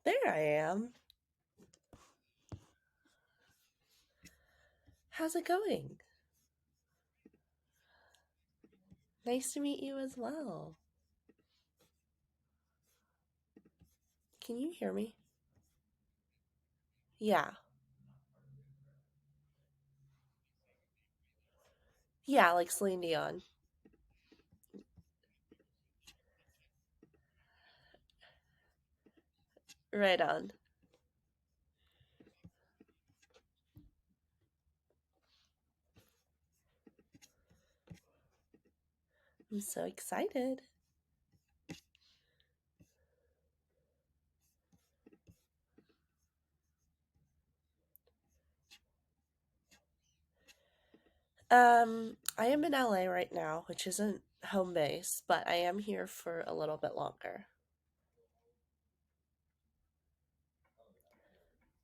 There I am. How's it going? Nice to meet you as well. Can you hear me? Yeah. Yeah, like Celine Dion. Right on. I'm so excited. I am in LA right now, which isn't home base, but I am here for a little bit longer.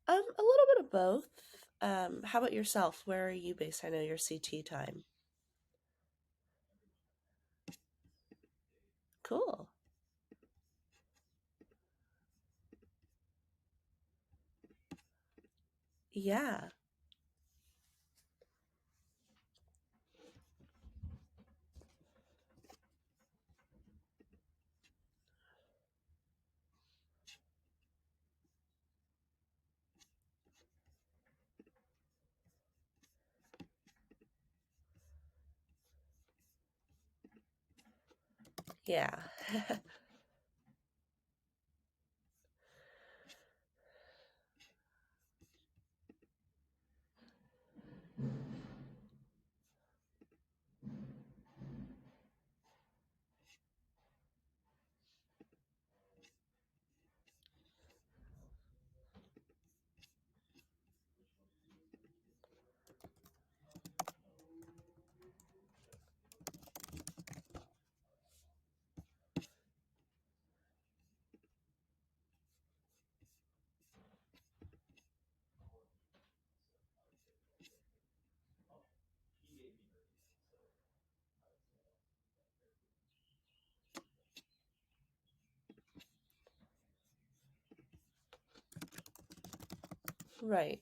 A little bit of both. How about yourself? Where are you based? I know your CT time. Cool. Yeah. Yeah. Right.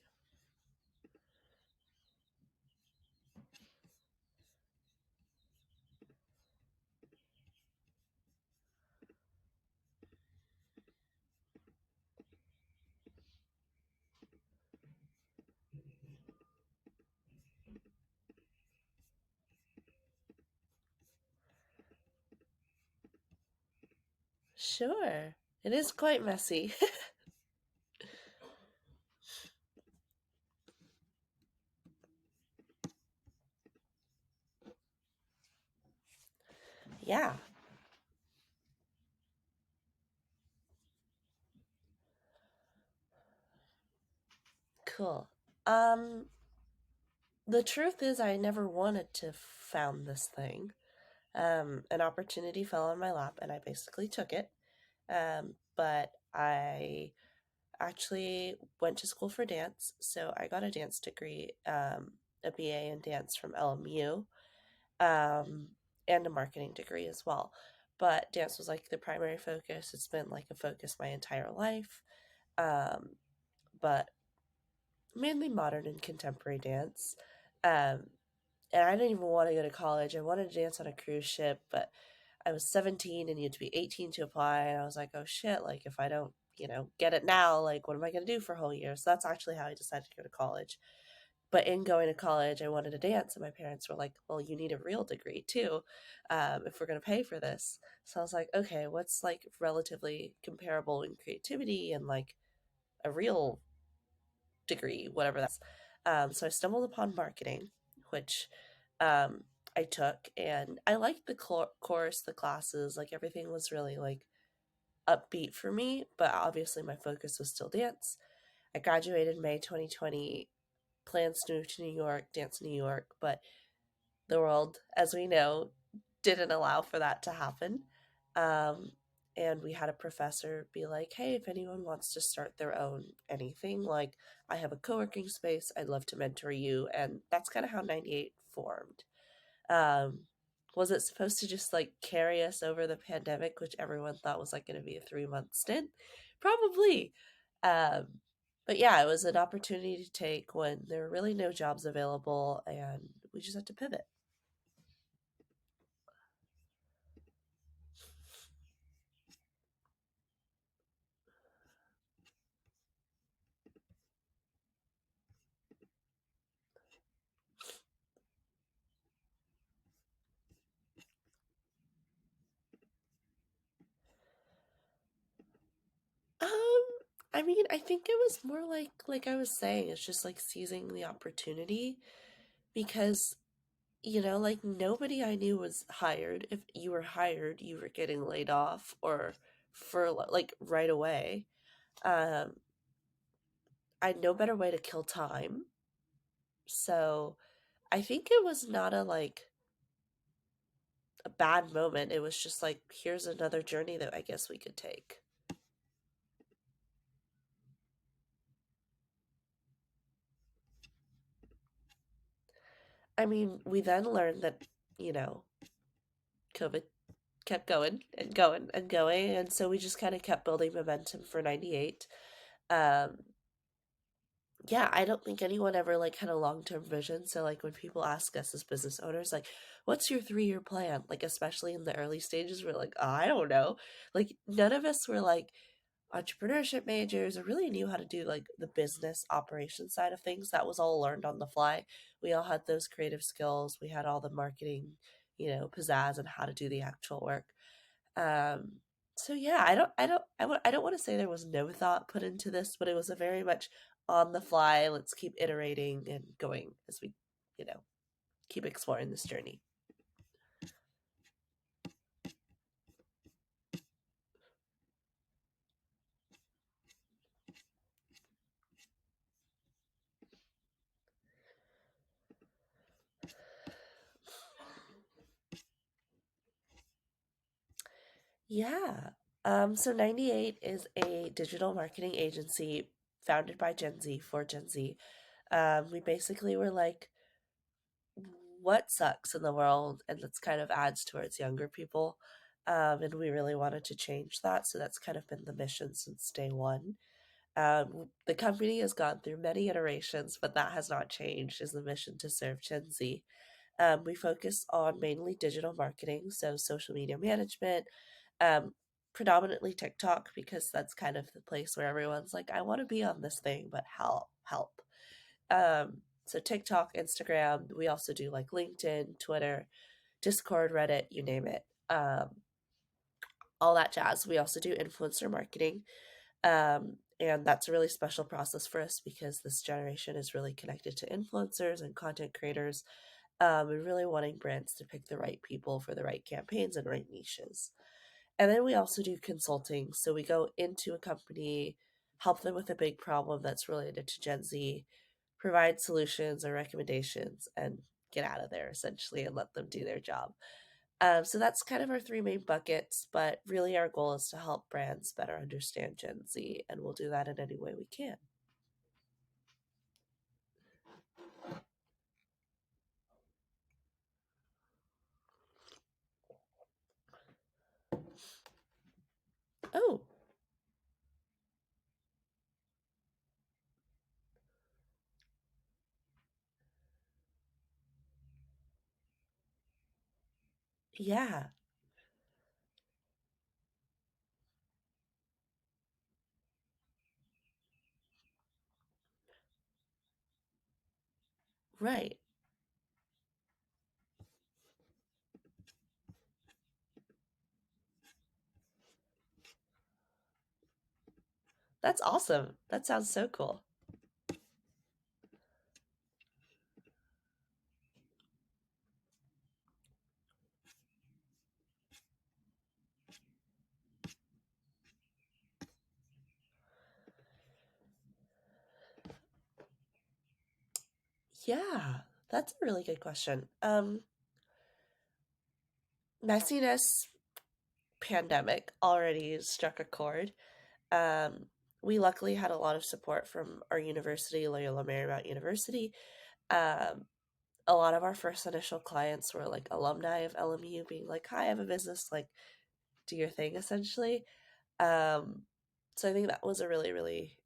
Sure. It is quite messy. Yeah. Cool. Um, the truth is, I never wanted to found this thing. An opportunity fell on my lap, and I basically took it. But I actually went to school for dance, so I got a dance degree, a BA in dance from LMU, um, and a marketing degree as well. But dance was like the primary focus. It's been like a focus my entire life. Um, but mainly modern and contemporary dance. Um, and I didn't even want to go to college. I wanted to dance on a cruise ship, but I was 17 and you had to be 18 to apply. And I was like, oh shit, like if I don't, get it now, like what am I going to do for a whole year? So that's actually how I decided to go to college. But in going to college, I wanted to dance. And my parents were like, well, you need a real degree too, if we're going to pay for this. So I was like, okay, what's like relatively comparable in creativity and like a real degree, whatever that's. So I stumbled upon marketing, which um, I took, and I liked the course, the classes, like everything was really like upbeat for me. But obviously, my focus was still dance. I graduated May 2020. Plans to move to New York, dance in New York, but the world, as we know, didn't allow for that to happen. Um, and we had a professor be like, hey, if anyone wants to start their own anything, like I have a co working space, I'd love to mentor you. And that's kind of how 98 formed. Um, Was it supposed to just like carry us over the pandemic, which everyone thought was like going to be a 3 month stint? Probably. Um, but yeah, it was an opportunity to take when there were really no jobs available and we just had to pivot. Um, I mean, I think it was more like I was saying, it's just like seizing the opportunity because like nobody I knew was hired. If you were hired, you were getting laid off or for like right away. Um, I had no better way to kill time. So I think it was not a bad moment. It was just like here's another journey that I guess we could take. I mean, we then learned that, you know, COVID kept going and going and going, and so we just kind of kept building momentum for 98. Um yeah, I don't think anyone ever like had a long-term vision. So like when people ask us as business owners like what's your 3-year plan? Like especially in the early stages we're like, oh, I don't know. Like none of us were like entrepreneurship majors or really knew how to do like the business operation side of things. That was all learned on the fly. We all had those creative skills. We had all the marketing, pizzazz and how to do the actual work. Um, so yeah, I don't want to say there was no thought put into this, but it was a very much on the fly. Let's keep iterating and going as we, you know, keep exploring this journey. Yeah. So 98 is a digital marketing agency founded by Gen Z for Gen Z. We basically were like, what sucks in the world? And let's kind of adds towards younger people. And we really wanted to change that. So that's kind of been the mission since day one. The company has gone through many iterations, but that has not changed, is the mission to serve Gen Z. We focus on mainly digital marketing, so social media management, um, predominantly TikTok, because that's kind of the place where everyone's like, I want to be on this thing, but help. So TikTok, Instagram, we also do like LinkedIn, Twitter, Discord, Reddit, you name it. All that jazz. We also do influencer marketing. And that's a really special process for us because this generation is really connected to influencers and content creators, and really wanting brands to pick the right people for the right campaigns and right niches. And then we also do consulting. So we go into a company, help them with a big problem that's related to Gen Z, provide solutions or recommendations, and get out of there essentially and let them do their job. So that's kind of our three main buckets, but really our goal is to help brands better understand Gen Z, and we'll do that in any way we can. Oh, yeah, right. That's awesome. That sounds so cool. Yeah, that's a really good question. Messiness pandemic already struck a chord. Um, we luckily had a lot of support from our university, Loyola Marymount University. Um, a lot of our first initial clients were like alumni of LMU being like, "Hi, I have a business, like do your thing," essentially. Um, so I think that was a really, really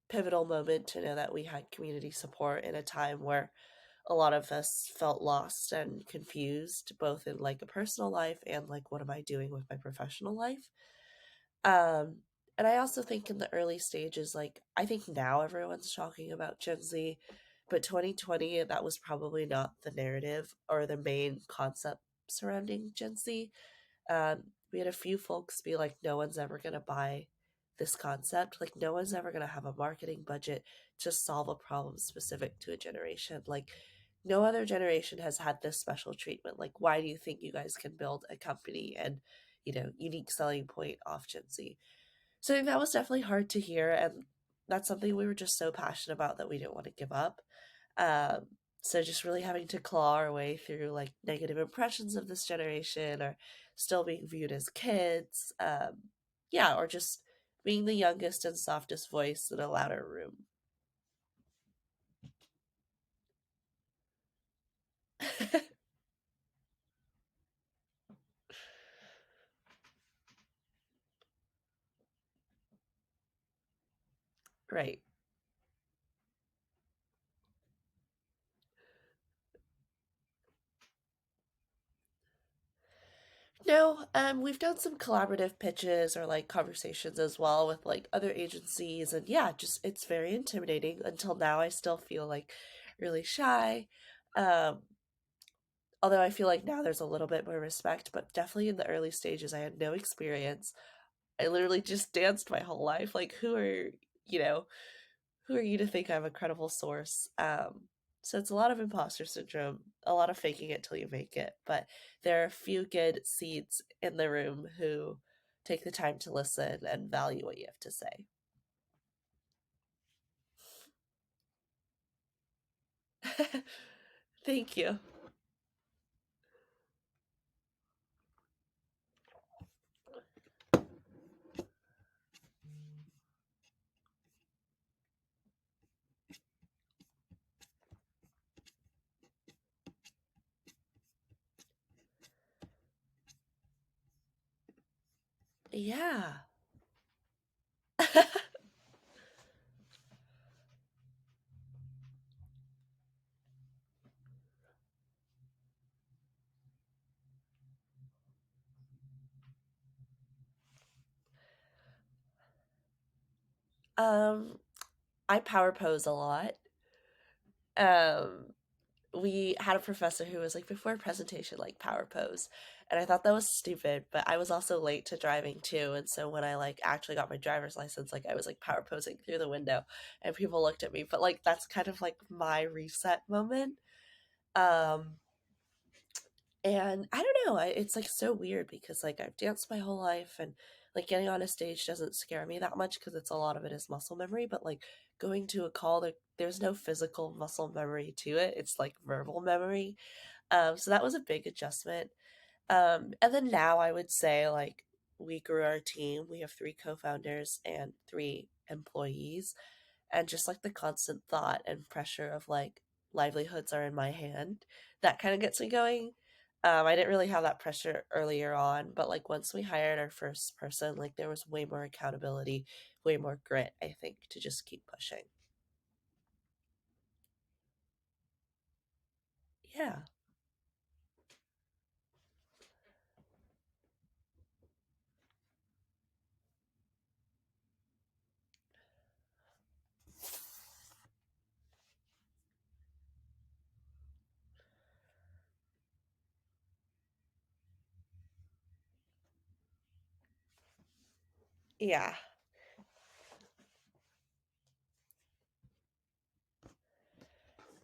pivotal moment to know that we had community support in a time where a lot of us felt lost and confused, both in like a personal life and like what am I doing with my professional life. Um, and I also think in the early stages, like I think now everyone's talking about Gen Z, but 2020 that was probably not the narrative or the main concept surrounding Gen Z. We had a few folks be like, no one's ever going to buy this concept. Like, no one's ever going to have a marketing budget to solve a problem specific to a generation. Like, no other generation has had this special treatment. Like, why do you think you guys can build a company and, unique selling point off Gen Z? So I think that was definitely hard to hear. And that's something we were just so passionate about that we didn't want to give up. Um, so just really having to claw our way through like negative impressions of this generation or still being viewed as kids. Yeah, or just being the youngest and softest voice in a louder room. Right. No, we've done some collaborative pitches or like conversations as well with like other agencies, and yeah, just it's very intimidating. Until now, I still feel like really shy. Um, Although I feel like now there's a little bit more respect, but definitely in the early stages, I had no experience. I literally just danced my whole life. Like, you know, who are you to think I'm a credible source? So it's a lot of imposter syndrome, a lot of faking it till you make it. But there are a few good seeds in the room who take the time to listen and value what you have to say. Thank you. Yeah. um, I power pose a lot. Um, we had a professor who was like before a presentation like power pose, and I thought that was stupid, but I was also late to driving too, and so when I like actually got my driver's license, like I was like power posing through the window and people looked at me, but like that's kind of like my reset moment. um and I don't know, it's like so weird because like I've danced my whole life, and like getting on a stage doesn't scare me that much because it's a lot of it is muscle memory, but like going to a call, there's no physical muscle memory to it, it's like verbal memory. So that was a big adjustment. And then now I would say like we grew our team. We have three co-founders and three employees, and just like the constant thought and pressure of like livelihoods are in my hand, that kind of gets me going. I didn't really have that pressure earlier on, but like once we hired our first person, like there was way more accountability, way more grit, I think, to just keep pushing. Yeah. Yeah.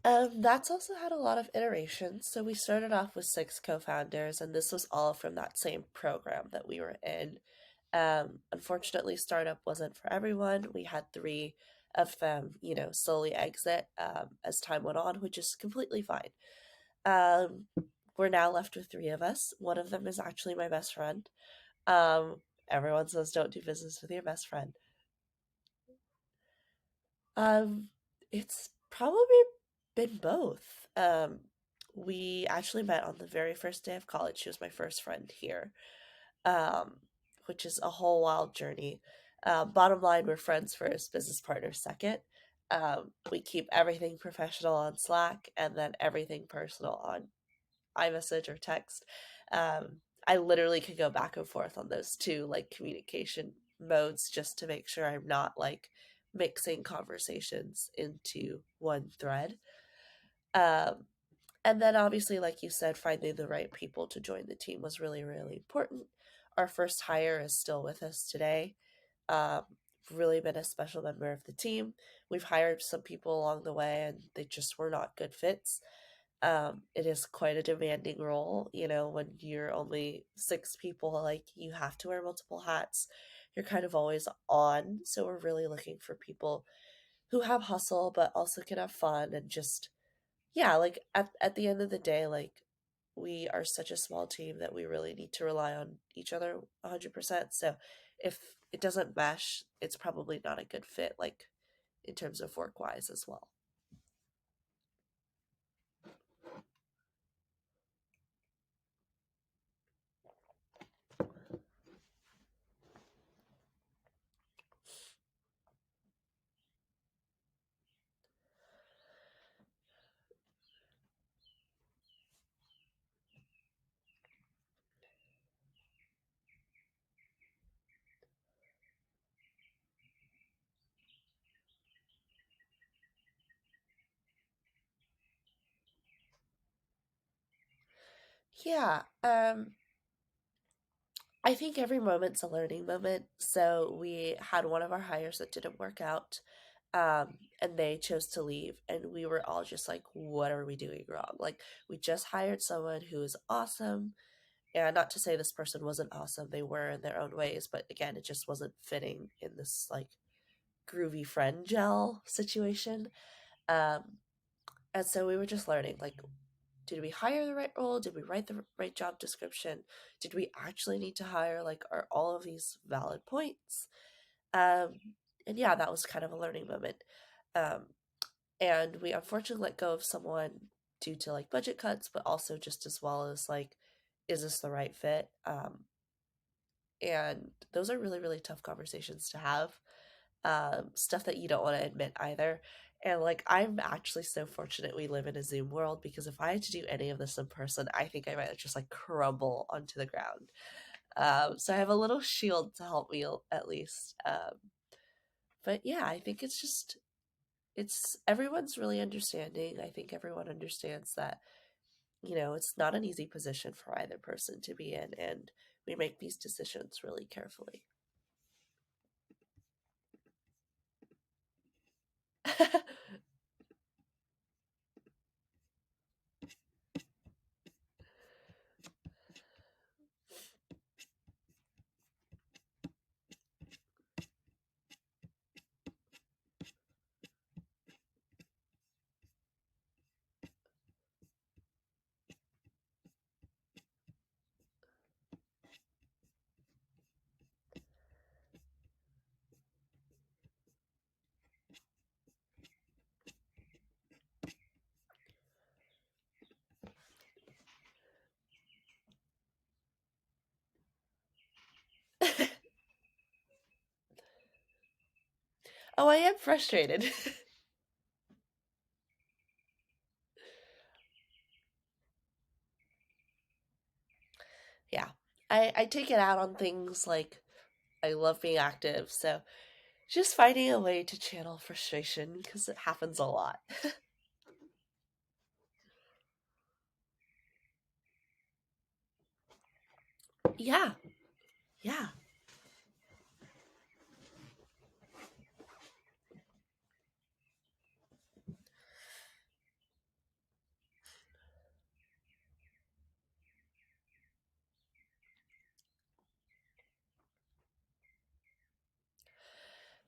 That's also had a lot of iterations. So we started off with six co-founders, and this was all from that same program that we were in. Unfortunately, startup wasn't for everyone. We had three of them, slowly exit as time went on, which is completely fine. Um, we're now left with three of us. One of them is actually my best friend. Um, Everyone says don't do business with your best friend. Um, it's probably been both. We actually met on the very first day of college. She was my first friend here, um, which is a whole wild journey. Bottom line, we're friends first, business partners second. We keep everything professional on Slack and then everything personal on iMessage or text. I literally could go back and forth on those two like communication modes just to make sure I'm not like mixing conversations into one thread. Um, and then obviously, like you said, finding the right people to join the team was really, really important. Our first hire is still with us today. Um, really been a special member of the team. We've hired some people along the way and they just were not good fits. It is quite a demanding role. You know, when you're only six people, like you have to wear multiple hats. You're kind of always on. So we're really looking for people who have hustle, but also can have fun and just, yeah, like at the end of the day, like we are such a small team that we really need to rely on each other 100%. So if it doesn't mesh, it's probably not a good fit, like in terms of work wise as well. Yeah, I think every moment's a learning moment. So we had one of our hires that didn't work out, and they chose to leave, and we were all just like, "What are we doing wrong?" Like we just hired someone who is awesome, and not to say this person wasn't awesome; they were in their own ways, but again, it just wasn't fitting in this like groovy friend gel situation. Um, and so we were just learning, like, did we hire the right role? Did we write the right job description? Did we actually need to hire? Like, are all of these valid points? Um, and yeah, that was kind of a learning moment. Um, and we unfortunately let go of someone due to like budget cuts, but also just as well as like, is this the right fit? And those are really, really tough conversations to have. Stuff that you don't want to admit either. And like, I'm actually so fortunate we live in a Zoom world because if I had to do any of this in person, I think I might just like crumble onto the ground. So I have a little shield to help me at least. But yeah, I think it's just, it's everyone's really understanding. I think everyone understands that, you know, it's not an easy position for either person to be in. And we make these decisions really carefully. Oh, I am frustrated. Yeah. I take it out on things like I love being active, so just finding a way to channel frustration because it happens a lot. Yeah, yeah.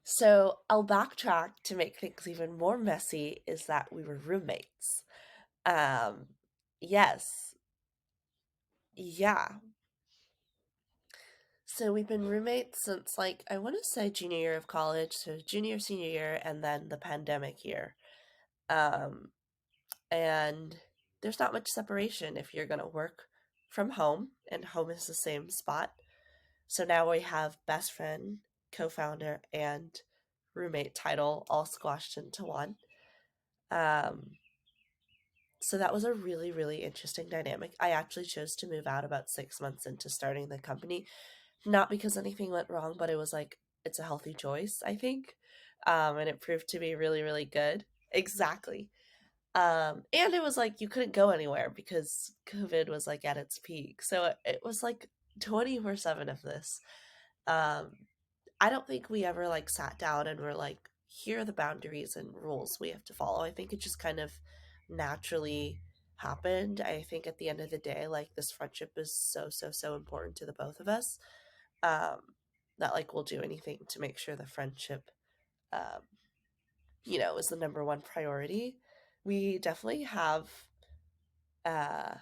So I'll backtrack to make things even more messy is that we were roommates. Um, yes, yeah. So we've been roommates since like I want to say junior year of college, so junior, senior year, and then the pandemic year. Um, and there's not much separation if you're going to work from home, and home is the same spot. So now we have best friend, co founder, and roommate title all squashed into one. Um, so that was a really, really interesting dynamic. I actually chose to move out about 6 months into starting the company, not because anything went wrong, but it was like, it's a healthy choice, I think. And it proved to be really, really good. Exactly. And it was like you couldn't go anywhere because COVID was like at its peak. So it was like 24/7 of this. Um, I don't think we ever like sat down and were like, here are the boundaries and rules we have to follow. I think it just kind of naturally happened. I think at the end of the day, like this friendship is so, so, so important to the both of us, um, that like we'll do anything to make sure the friendship, um, is the number one priority. We definitely have uh,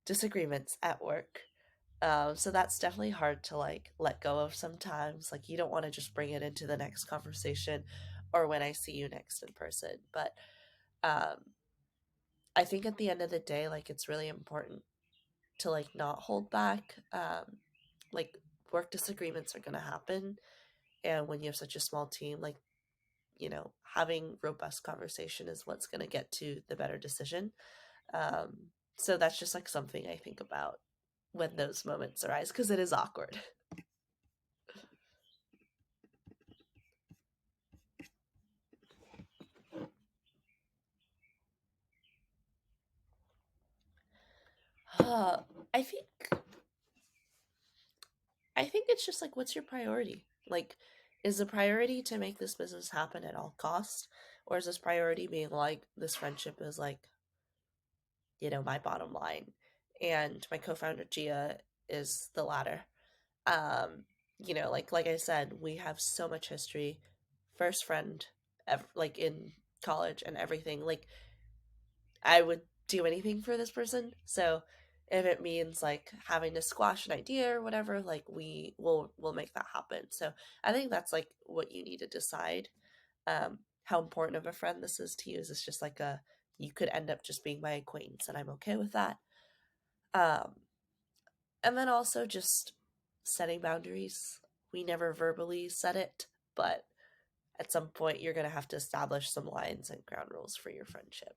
disagreements at work. So that's definitely hard to like let go of sometimes. Like you don't want to just bring it into the next conversation or when I see you next in person. But um, I think at the end of the day, like it's really important to like not hold back. Like work disagreements are gonna happen, and when you have such a small team, like having robust conversation is what's gonna get to the better decision. So that's just like something I think about when those moments arise because it is awkward. Uh, I think I think it's just like what's your priority? Like is the priority to make this business happen at all costs, or is this priority being like this friendship is like, my bottom line? And my co-founder Gia is the latter. Um, like I said, we have so much history. First friend ever, like in college and everything. Like I would do anything for this person. So if it means like having to squash an idea or whatever, like we'll make that happen. So I think that's like what you need to decide. How important of a friend this is to you is it's just like a you could end up just being my acquaintance and I'm okay with that. Um, and then also just setting boundaries. We never verbally set it, but at some point you're gonna have to establish some lines and ground rules for your friendship.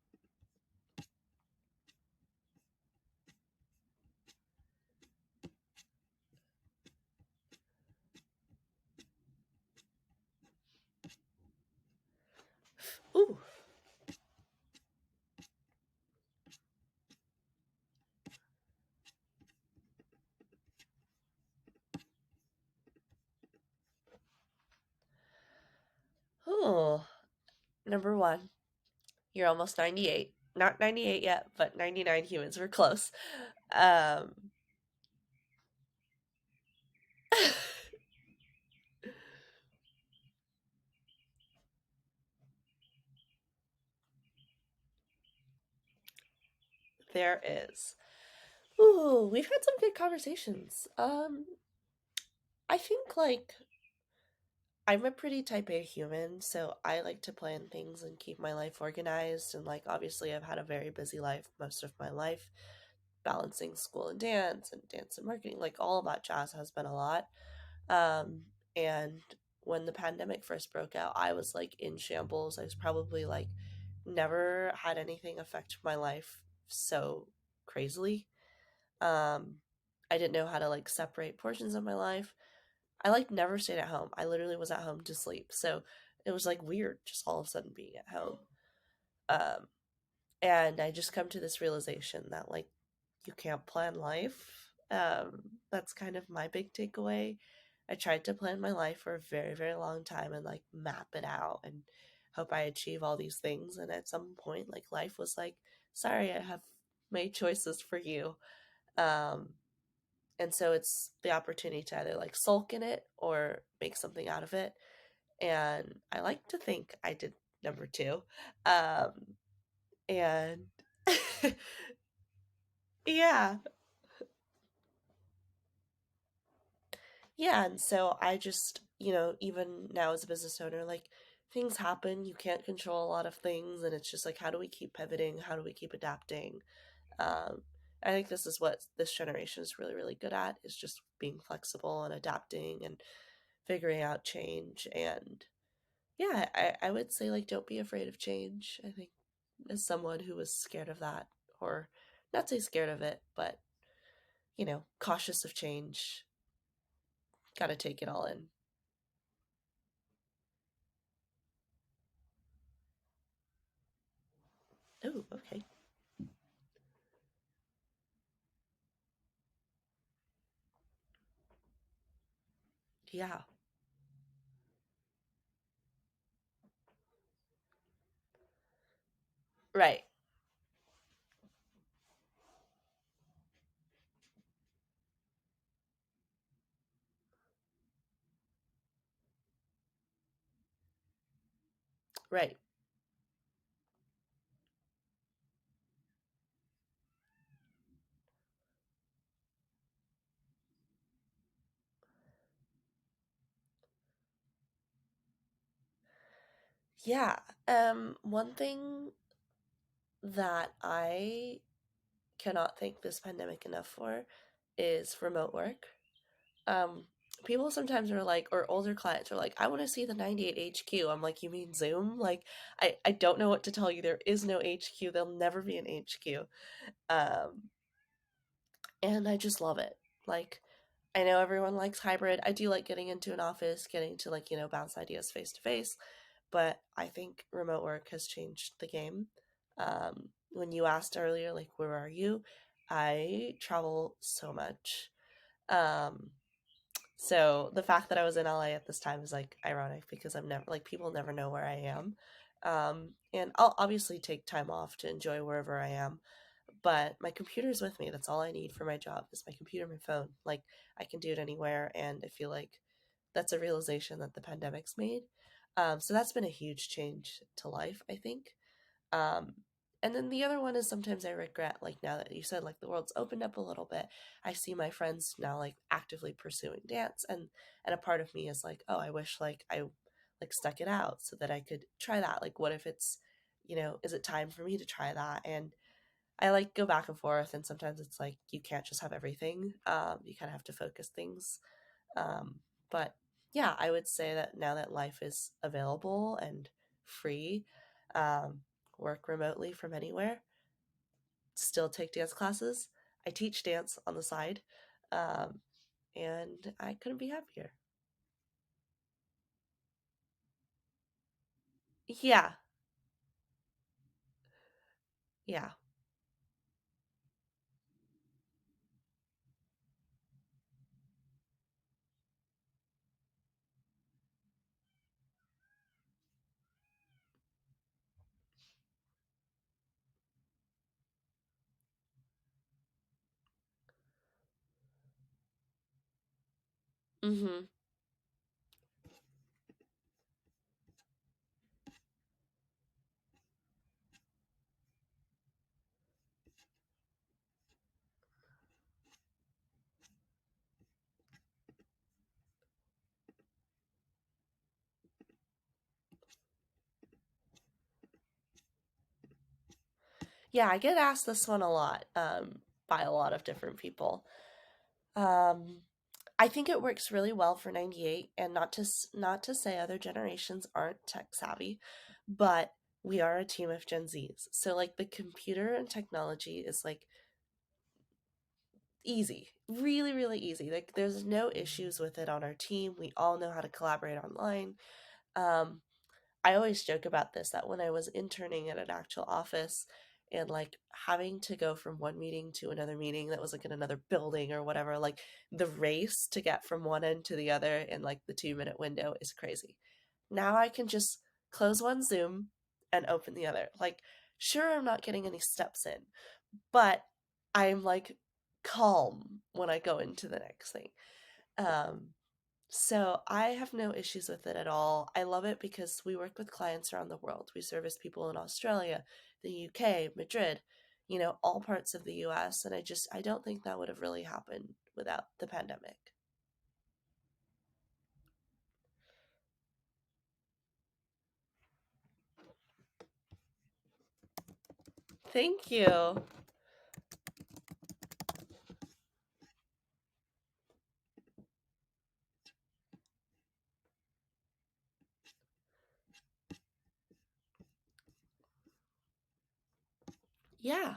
Ooh. Ooh. Number one, you're almost 98. Not 98 yet, but 99 humans. We're close. Um, there is. Ooh, we've had some good conversations. I think like I'm a pretty type A human, so I like to plan things and keep my life organized. And like, obviously, I've had a very busy life most of my life, balancing school and dance and marketing. Like, all of that jazz has been a lot. Um, and when the pandemic first broke out, I was like in shambles. I was probably like never had anything affect my life so crazily. Um, I didn't know how to like separate portions of my life. I like never stayed at home. I literally was at home to sleep. So it was like weird just all of a sudden being at home. Um, and I just come to this realization that like you can't plan life. That's kind of my big takeaway. I tried to plan my life for a very, very long time and like map it out and hope I achieve all these things. And at some point, like life was like, sorry, I have made choices for you. Um, and so it's the opportunity to either like sulk in it or make something out of it. And I like to think I did number two. Um, and yeah, yeah. And so I just, even now as a business owner, like things happen. You can't control a lot of things. And it's just like, how do we keep pivoting? How do we keep adapting? Um, I think this is what this generation is really, really good at, is just being flexible and adapting and figuring out change. And yeah, I would say, like, don't be afraid of change. I think as someone who was scared of that, or not say scared of it, but, cautious of change, gotta take it all in. Oh, okay. Yeah. Right. Right. Yeah. One thing that I cannot thank this pandemic enough for is remote work. Um, People sometimes are like, or older clients are like, I want to see the 98 HQ. I'm like, you mean Zoom? Like, I don't know what to tell you. There is no HQ. There'll never be an HQ. Um, and I just love it. Like, I know everyone likes hybrid. I do like getting into an office, getting to, like, bounce ideas face to face, but I think remote work has changed the game. When you asked earlier, like, where are you? I travel so much. Um, so the fact that I was in LA at this time is, like, ironic because I'm never, like, people never know where I am. And I'll obviously take time off to enjoy wherever I am, but my computer's with me. That's all I need for my job, is my computer, my phone. Like, I can do it anywhere, and I feel like that's a realization that the pandemic's made. So that's been a huge change to life, I think. Um, and then the other one is, sometimes I regret, like, now that you said, like, the world's opened up a little bit, I see my friends now, like, actively pursuing dance, and a part of me is like, oh, I wish, like, I, like, stuck it out so that I could try that. Like, what if it's, is it time for me to try that? And I, like, go back and forth, and sometimes it's like you can't just have everything. You kind of have to focus things. Um, but yeah, I would say that now that life is available and free, um, work remotely from anywhere, still take dance classes. I teach dance on the side, um, and I couldn't be happier. Yeah, yeah. Mm-hmm. Yeah, I get asked this one a lot, by a lot of different people. Um, I think it works really well for 98, and not to say other generations aren't tech savvy, but we are a team of Gen Zs. So, like, the computer and technology is, like, easy. Really, really easy. Like, there's no issues with it on our team. We all know how to collaborate online. Um I always joke about this, that when I was interning at an actual office and, like, having to go from one meeting to another meeting that was, like, in another building or whatever, like, the race to get from one end to the other in, like, the 2-minute window is crazy. Now I can just close one Zoom and open the other. Like, sure, I'm not getting any steps in, but I'm, like, calm when I go into the next thing. Um, so I have no issues with it at all. I love it because we work with clients around the world. We service people in Australia, the UK, Madrid, all parts of the US. And I don't think that would have really happened without the pandemic. Thank you. Yeah.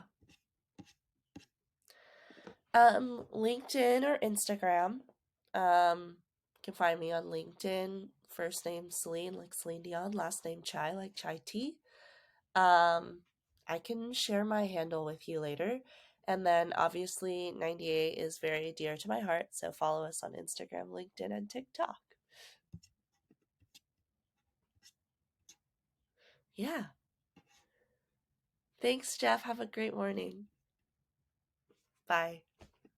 LinkedIn or Instagram. You can find me on LinkedIn. First name Celine, like Celine Dion. Last name Chai, like chai tea. Um, I can share my handle with you later. And then obviously 98 is very dear to my heart, so follow us on Instagram, LinkedIn, and TikTok. Yeah. Thanks, Jeff. Have a great morning. Bye.